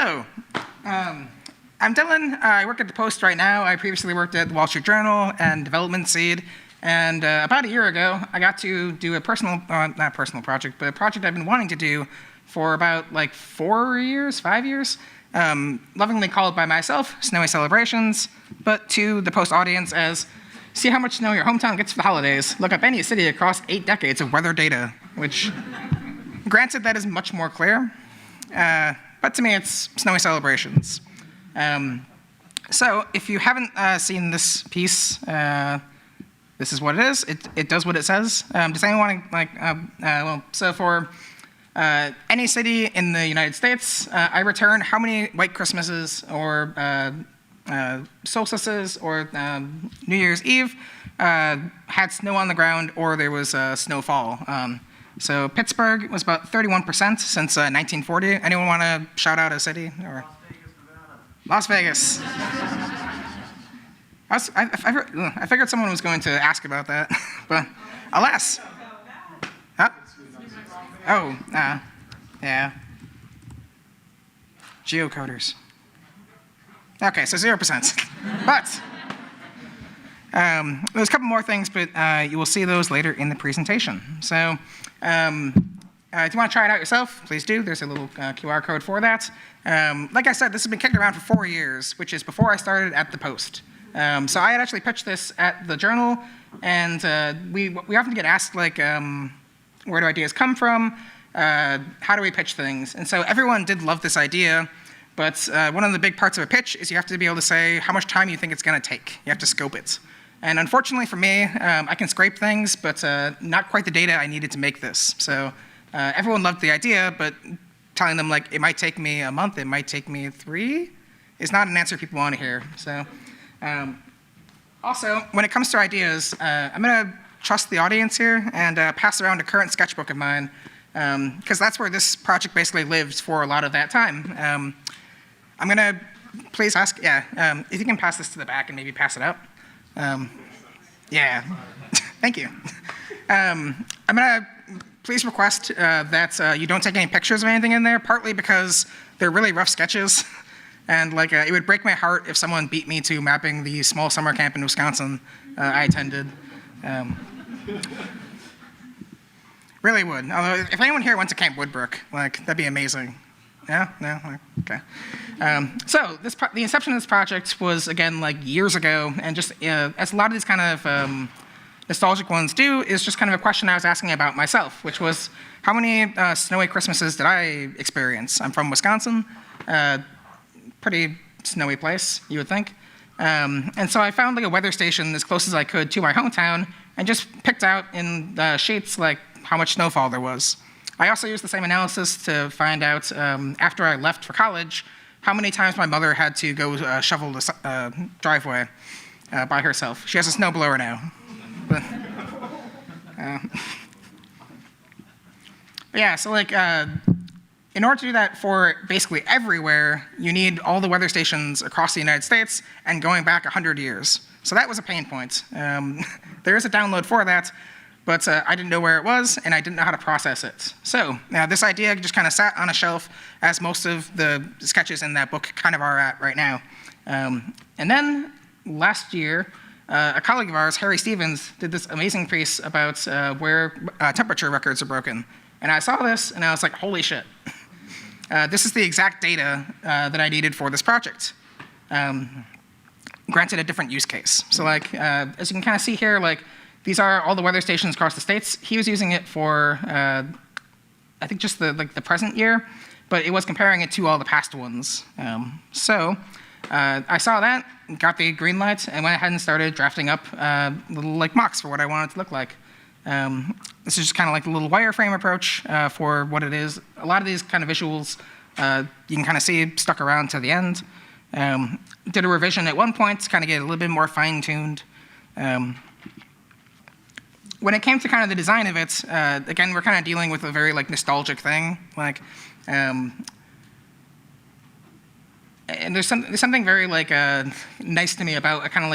So, I'm Dylan. I work at the Post right now. I previously worked at the Wall Street Journal and Development Seed. And about a year ago, I got to do a not personal project, but a project I've been wanting to do for about like 5 years. Lovingly called by myself, Snowy Celebrations, but to the Post audience as, see how much snow your hometown gets for the holidays. Look up any city across 8 decades of weather data, which, granted, that is much more clear. But to me, it's Snowy Celebrations. So if you haven't seen this piece, this is what it is. It does what it says. Does anyone want to, so for any city in the United States, I return how many white Christmases or solstices or New Year's Eve had snow on the ground or there was snowfall. So Pittsburgh was about 31% since 1940. Anyone want to shout out a city? Or Las Vegas, I figured someone was going to ask about that, but alas. Huh? Oh, yeah. Geocoders. Okay, so 0%. But there's a couple more things, but you will see those later in the presentation. So if you want to try it out yourself, please do. There's a little QR code for that. Like I said, this has been kicked around for 4 years, which is before I started at the Post. So I had actually pitched this at the Journal, and we often get asked, like, where do ideas come from? How do we pitch things? And so everyone did love this idea, but one of the big parts of a pitch is you have to be able to say how much time you think it's going to take. You have to scope it. And unfortunately for me, I can scrape things, but not quite the data I needed to make this. So everyone loved the idea, but telling them, like, it might take me a month, it might take me 3, is not an answer people want to hear. So also, when it comes to ideas, I'm going to trust the audience here and pass around a current sketchbook of mine, because that's where this project basically lived for a lot of that time. I'm going to please ask, if you can pass this to the back and maybe pass it up. Yeah, thank you. I'm going to please request that you don't take any pictures of anything in there, partly because they're really rough sketches. And like, it would break my heart if someone beat me to mapping the small summer camp in Wisconsin I attended. Really would. Although, if anyone here went to Camp Woodbrook, like, that'd be amazing. Yeah? No? Okay. So the inception of this project was, again, like years ago, and just as a lot of these kind of nostalgic ones do, is just kind of a question I was asking about myself, which was, how many snowy Christmases did I experience? I'm from Wisconsin. Pretty snowy place, you would think. And so I found like a weather station as close as I could to my hometown and just picked out in the sheets like how much snowfall there was. I also used the same analysis to find out after I left for college how many times my mother had to go shovel the driveway by herself. She has a snowblower now. But yeah, so like in order to do that for basically everywhere, you need all the weather stations across the United States and going back 100 years. So that was a pain point. There is a download for that, but I didn't know where it was, and I didn't know how to process it. So now this idea just kind of sat on a shelf, as most of the sketches in that book kind of are at right now. And then last year, a colleague of ours, Harry Stevens, did this amazing piece about where temperature records are broken. And I saw this, and I was like, holy shit. This is the exact data that I needed for this project. Granted, a different use case. So like, as you can kind of see here, like, these are all the weather stations across the states. He was using it for, I think, just the present year, but it was comparing it to all the past ones. So I saw that, got the green light, and went ahead and started drafting up little like mocks for what I wanted it to look like. This is just kind of like the little wireframe approach for what it is. A lot of these kind of visuals you can kind of see stuck around to the end. Did a revision at one point to kind of get a little bit more fine-tuned. When it came to kind of the design of it, again, we're kind of dealing with a very like nostalgic thing. Like, and there's something very like nice to me about a kind of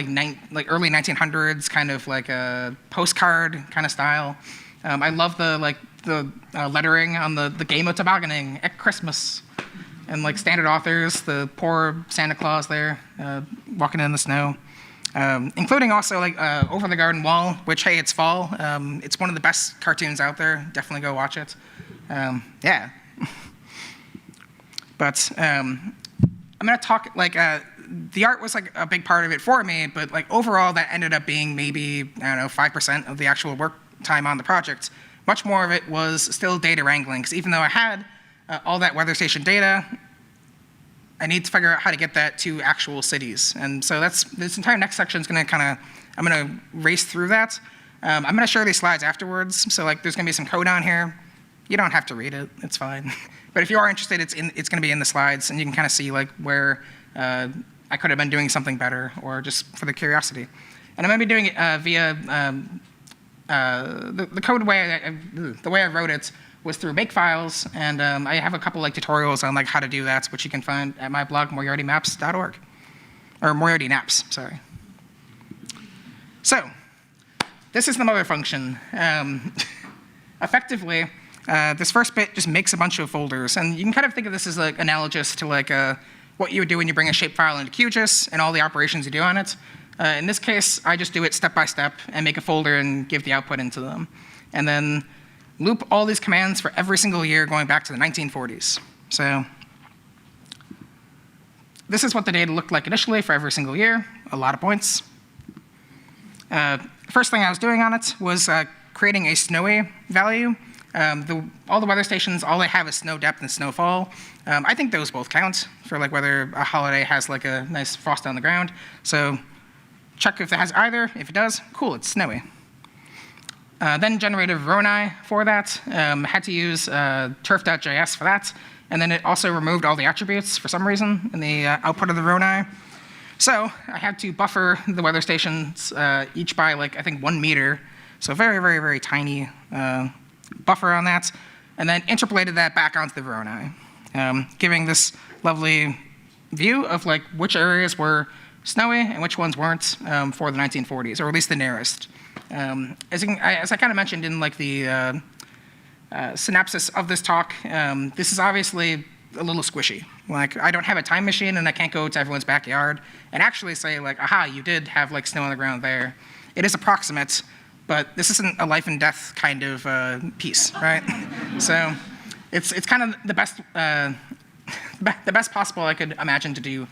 like early 1900s kind of like a postcard kind of style. I love the lettering on the game of tobogganing at Christmas. and like standard authors, the poor Santa Claus there walking in the snow, including also like Over the Garden Wall, which, hey, it's fall. It's one of the best cartoons out there. Definitely go watch it. Yeah. But I'm gonna talk like the art was like a big part of it for me, but like overall that ended up being maybe, I don't know, 5% of the actual work time on the project. Much more of it was still data wrangling, because even though I had all that weather station data, I need to figure out how to get that to actual cities. And so this entire next section is gonna I'm gonna race through that. I'm gonna share these slides afterwards, so like there's gonna be some code on here. You don't have to read it, it's fine. But if you are interested, it's gonna be in the slides, and you can kind of see like where I could have been doing something better, or just for the curiosity. And I'm gonna be doing it via the code way. The way I wrote it was through makefiles, and I have a couple like tutorials on like how to do that, which you can find at my blog moriartymaps.org, or Moriarty Naps, sorry. So this is the mother function. Effectively, this first bit just makes a bunch of folders, and you can kind of think of this as like analogous to like what you would do when you bring a shapefile into QGIS and all the operations you do on it. In this case, I just do it step by step and make a folder and give the output into them. And then loop all these commands for every single year going back to the 1940s. So this is what the data looked like initially for every single year, a lot of points. First thing I was doing on it was creating a snowy value. All the weather stations, all they have is snow depth and snowfall. I think those both count for like whether a holiday has like a nice frost on the ground. So check if it has either. If it does, cool, it's snowy. Then generated Veroni for that. Had to use turf.js for that. And then it also removed all the attributes for some reason in the output of the Veroni. So I had to buffer the weather stations each by like, I think 1 meter. So very, very, very tiny buffer on that. And then interpolated that back onto the Veroni, giving this lovely view of like which areas were snowy and which ones weren't for the 1940s, or at least the nearest. As I kind of mentioned in like the synopsis of this talk, this is obviously a little squishy. Like I don't have a time machine and I can't go to everyone's backyard and actually say like, aha, you did have like snow on the ground there. It is approximate, but this isn't a life and death kind of piece, right? So it's kind of the best possible I could imagine to do,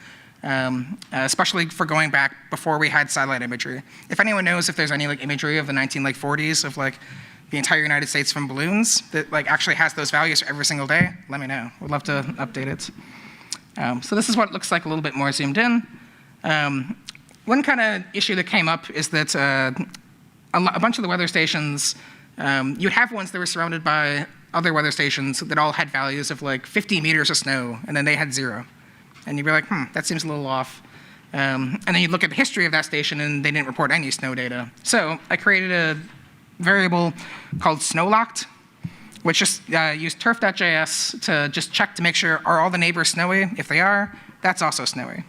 especially for going back before we had satellite imagery. If anyone knows if there's any like imagery of the 1940s of like the entire United States from balloons that like actually has those values every single day, let me know. We'd love to update it. So this is what it looks like a little bit more zoomed in. One kind of issue that came up is that a bunch of the weather stations, you'd have ones that were surrounded by other weather stations that all had values of like 50 meters of snow, and then they had 0. And you'd be like, that seems a little off. And then you'd look at the history of that station, and they didn't report any snow data. So I created a variable called snowlocked, which just used turf.js to just check to make sure, are all the neighbors snowy? If they are, that's also snowy.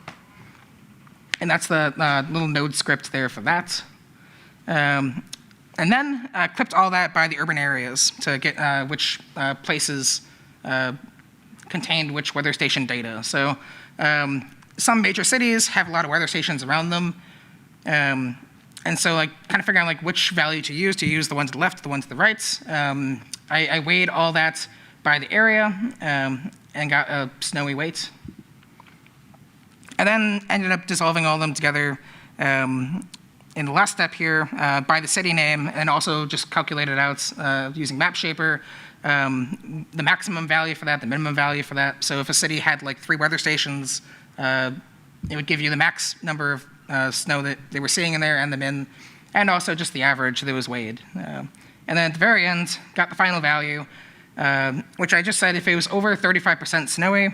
And that's the little node script there for that. And then clipped all that by the urban areas to get which places contained which weather station data. So some major cities have a lot of weather stations around them. And so like kind of figuring out like which value to use the one to the left, the one to the right. I weighed all that by the area and got a snowy weight. And then ended up dissolving all of them together in the last step here by the city name, and also just calculated out using MapShaper the maximum value for that, the minimum value for that. So if a city had like 3 weather stations, it would give you the max number of snow that they were seeing in there and the min, and also just the average that was weighed. And then at the very end, got the final value, which I just said if it was over 35% snowy,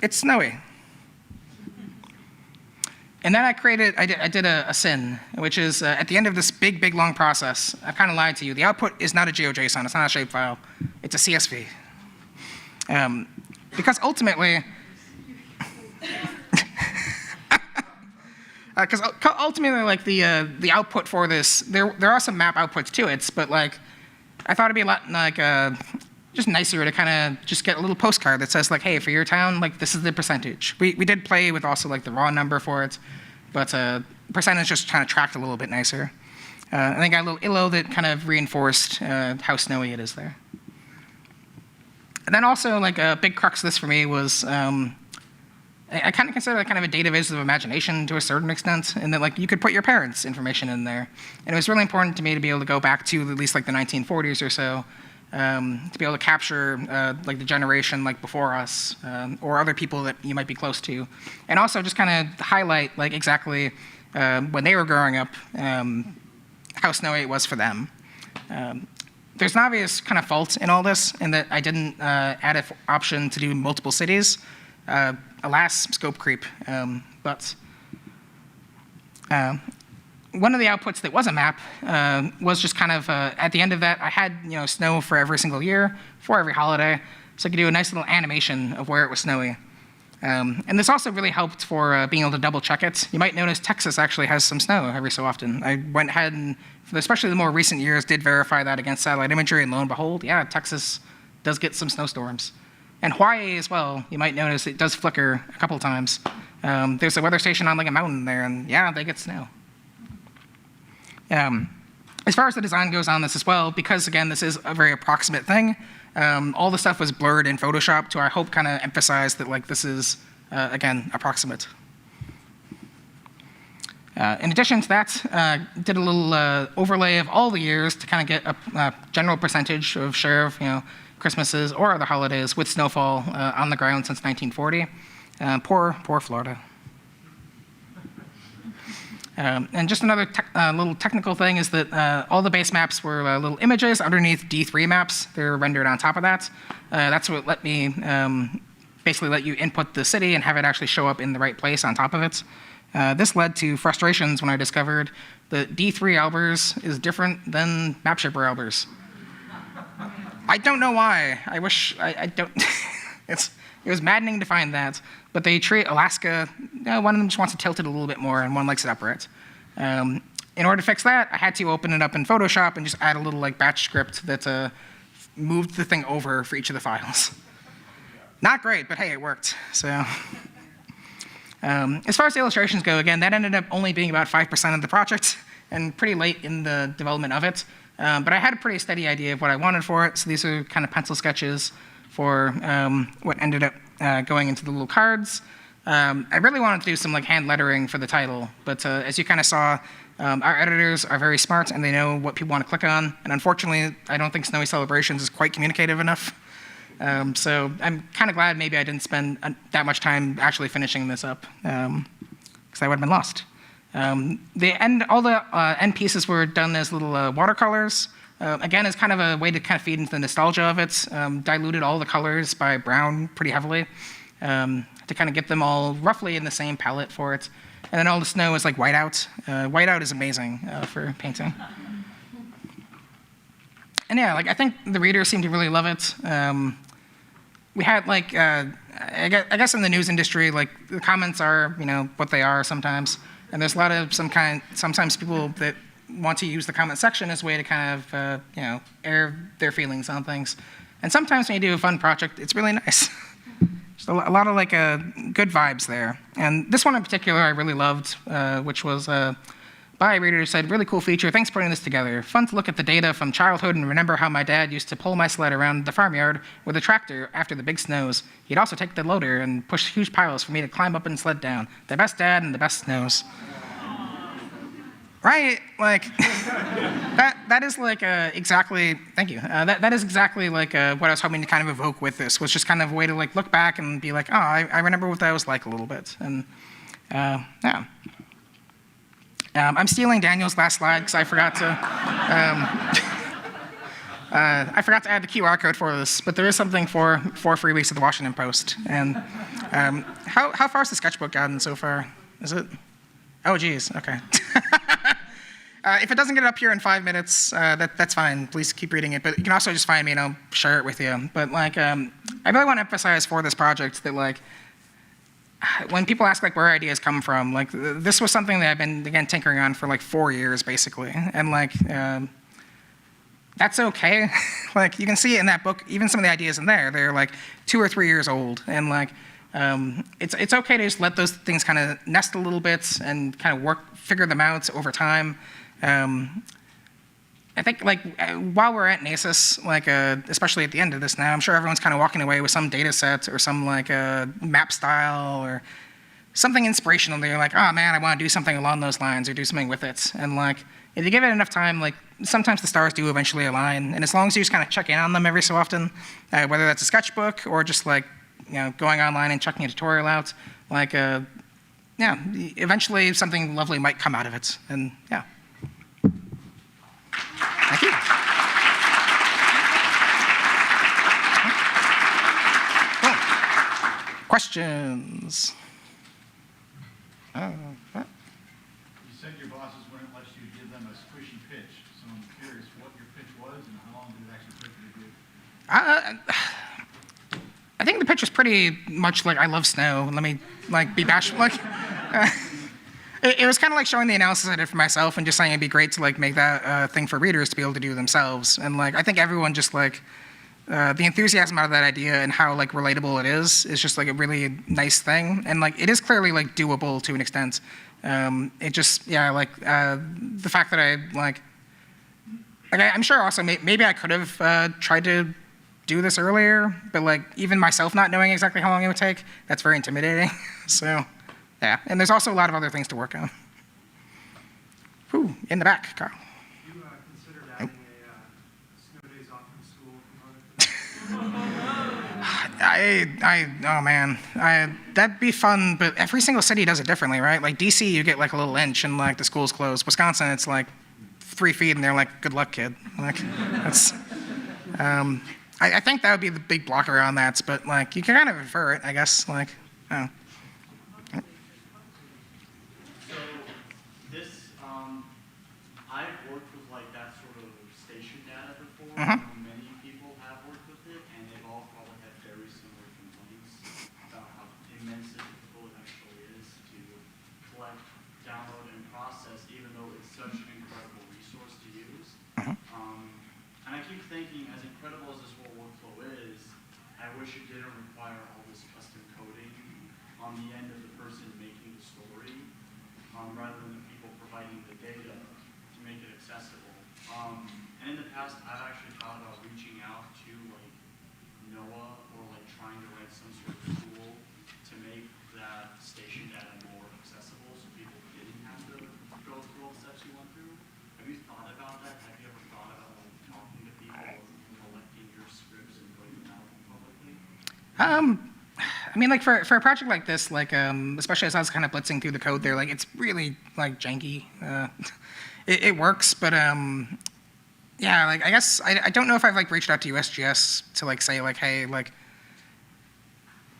it's snowy. And then I did a sin, which is at the end of this big, big, long process, I kind of lied to you. The output is not a GeoJSON, it's not a shapefile, it's a CSV. Because ultimately, like the output for this, there are some map outputs to it, but like I thought it'd be a lot like just nicer to kind of just get a little postcard that says like, hey, for your town, like this is the percentage. We did play with also like the raw number for it, but percentage just kind of tracked a little bit nicer. And then got a little illo that kind of reinforced how snowy it is there. And then also like a big crux of this for me was I kind of consider it kind of a database of imagination to a certain extent, in that like you could put your parents' information in there. And it was really important to me to be able to go back to at least like the 1940s or so, to be able to capture like the generation like before us, or other people that you might be close to. And also just kind of highlight like exactly when they were growing up, how snowy it was for them. There's an obvious kind of fault in all this, in that I didn't add an option to do multiple cities. Alas, scope creep. But one of the outputs that was a map was just kind of, at the end of that, I had snow for every single year, for every holiday, so I could do a nice little animation of where it was snowy. And this also really helped for being able to double check it. You might notice Texas actually has some snow every so often. I went ahead and, especially the more recent years, did verify that against satellite imagery, and lo and behold, yeah, Texas does get some snowstorms. And Hawaii as well, you might notice it does flicker a couple times. There's a weather station on like a mountain there, and yeah, they get snow. As far as the design goes on this as well, because again, this is a very approximate thing, all the stuff was blurred in Photoshop to, I hope, kind of emphasize that like this is, again, approximate. In addition to that, did a little overlay of all the years to kind of get a general percentage of share of Christmases or other holidays with snowfall on the ground since 1940. Poor Florida. And just another little technical thing is that all the base maps were little images underneath D3 maps. They're rendered on top of that. That's what let me basically let you input the city and have it actually show up in the right place on top of it. This led to frustrations when I discovered that D3 Albers is different than MapShipper Albers. I don't know why. I wish I don't. It was maddening to find that. But they treat Alaska, one of them just wants to tilt it a little bit more, and one likes it upright. In order to fix that, I had to open it up in Photoshop and just add a little like batch script that moved the thing over for each of the files. Not great, but hey, it worked. So, as far as the illustrations go, again, that ended up only being about 5% of the project, and pretty late in the development of it. But I had a pretty steady idea of what I wanted for it, so these are kind of pencil sketches for what ended up going into the little cards. I really wanted to do some like hand lettering for the title, but as you kind of saw, our editors are very smart and they know what people want to click on, and unfortunately, I don't think Snowy Celebrations is quite communicative enough. So I'm kind of glad maybe I didn't spend that much time actually finishing this up, because I would have been lost. All the end pieces were done as little watercolors. Again, as kind of a way to kind of feed into the nostalgia of it. Diluted all the colors by brown pretty heavily to kind of get them all roughly in the same palette for it. And then all the snow is like whiteout. Whiteout is amazing for painting. And yeah, like I think the readers seem to really love it. We had like, I guess in the news industry, like the comments are, what they are sometimes. And there's a lot of sometimes people that want to use the comment section as a way to kind of, air their feelings on things. And sometimes when you do a fun project, it's really nice. Just a lot of like good vibes there. And this one in particular I really loved, which was by a reader who said, really cool feature, thanks for putting this together. Fun to look at the data from childhood and remember how my dad used to pull my sled around the farmyard with a tractor after the big snows. He'd also take the loader and push huge piles for me to climb up and sled down. The best dad and the best snows. Right, like, that is like exactly, thank you. That is exactly like what I was hoping to kind of evoke with this, was just kind of a way to like look back and be like, oh, I remember what that was like a little bit. And yeah. I'm stealing Daniel's last slide because I forgot to, add the QR code for this, but there is something for 3 weeks of the Washington Post. And how far has the sketchbook gotten so far? Is it? Oh, geez, okay. If it doesn't get up here in 5 minutes, that's fine. Please keep reading it. But you can also just find me and I'll share it with you. But like, I really want to emphasize for this project that like, when people ask like where ideas come from, like this was something that I've been again tinkering on for like 4 years basically. And like, that's okay. Like, you can see it in that book, even some of the ideas in there, they're like 2 or 3 years old. And like, it's okay to just let those things kind of nest a little bit and kind of figure them out over time. I think like while we're at NACIS, like especially at the end of this now, I'm sure everyone's kind of walking away with some data set or some like map style or something inspirational. They're like, oh man, I want to do something along those lines or do something with it. And like, if you give it enough time, like sometimes the stars do eventually align. And as long as you just kind of check in on them every so often, whether that's a sketchbook or just like, going online and checking a tutorial out, like, yeah, eventually something lovely might come out of it. And yeah. Thank you. Cool. Questions? You said your bosses wouldn't let you give them a squishy pitch, so I'm curious what your pitch was and how long did it actually take you to do? I think the pitch was pretty much like, I love snow. Let me like be bashful. Like, it was kind of like showing the analysis I did for myself and just saying it'd be great to like make that thing for readers to be able to do themselves. And like, I think everyone just like, the enthusiasm out of that idea and how like relatable it is just like a really nice thing. And like, it is clearly like doable to an extent. It just, yeah, like the fact that I'm sure also maybe I could have tried to do this earlier, but like even myself not knowing exactly how long it would take, that's very intimidating. So yeah, and there's also a lot of other things to work on. Whew, in the back, Carl. You considered adding a snow days off from school component? Oh man, that'd be fun, but every single city does it differently, right? Like DC, you get like a little inch and like the school's closed. Wisconsin, it's like 3 feet and they're like, good luck, kid. Like, that's, I think that would be the big blocker on that, but like, you can kind of infer it, I guess, like, oh. So this, I've worked with like that sort of station data before. Many people have worked with it, and they've all probably had very similar complaints about how immensely difficult it actually is to collect, download, and process, even though it's such an incredible resource to use. And I keep thinking, as incredible as this whole workflow is, I wish it didn't require all this custom coding on the end of the person making the story, rather than the people providing the data to make it accessible. And in the past, I've actually thought about reaching out to like NOAA or like trying to write some sort of tool to make that station data more accessible so people didn't have to go through all the steps you went through. Have you thought about that? Have you ever thought about like talking to people or collecting your scripts and putting them out publicly? I mean, like for a project like this, like especially as I was kind of blitzing through the code there, like it's really like janky. It works, but yeah, like I guess I don't know if I've like reached out to USGS to like say like, hey, like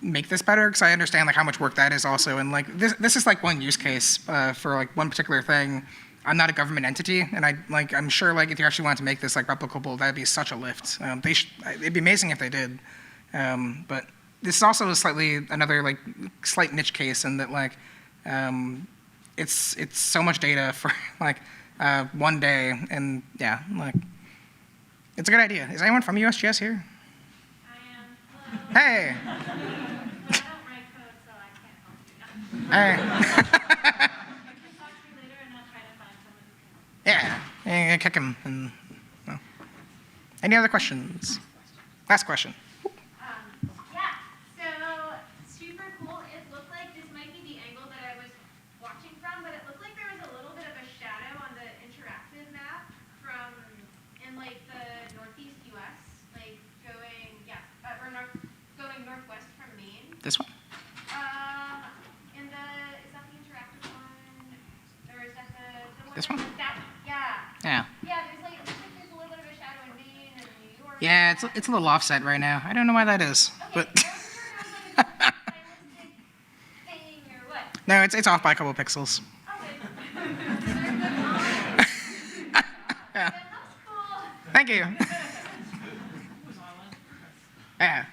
make this better, because I understand like how much work that is also, and like this is like one use case for like one particular thing. I'm not a government entity, and I'm sure like if you actually wanted to make this like replicable, that'd be such a lift. It'd be amazing if they did, but this is also another like slight niche case in that like it's so much data for like one day, and yeah, like it's a good idea. Is anyone from USGS here? I am. Hello. Hey. I don't write code, so I can't help you. Hey. I can talk to you later, and I'll try to find someone who can help. Yeah, kick him. And, no. Any other questions? Last question. Yeah, so super cool. It looked like this might be the angle that I was watching from, but it looked like there was a little bit of a shadow on the interactive map from in like the northeast U.S., like going going northwest from Maine. This one? Is that the interactive one, or is that the one? This one? That one. Yeah. Yeah. Yeah, it looks like there's a little bit of a shadow in Maine and New York. Yeah, it's a little offset right now. I don't know why that is, but Okay, I was wondering, like, a stylistic thing or what? no, it's off by a couple pixels. Okay. Yeah. That looks cool. Thank you. Yeah.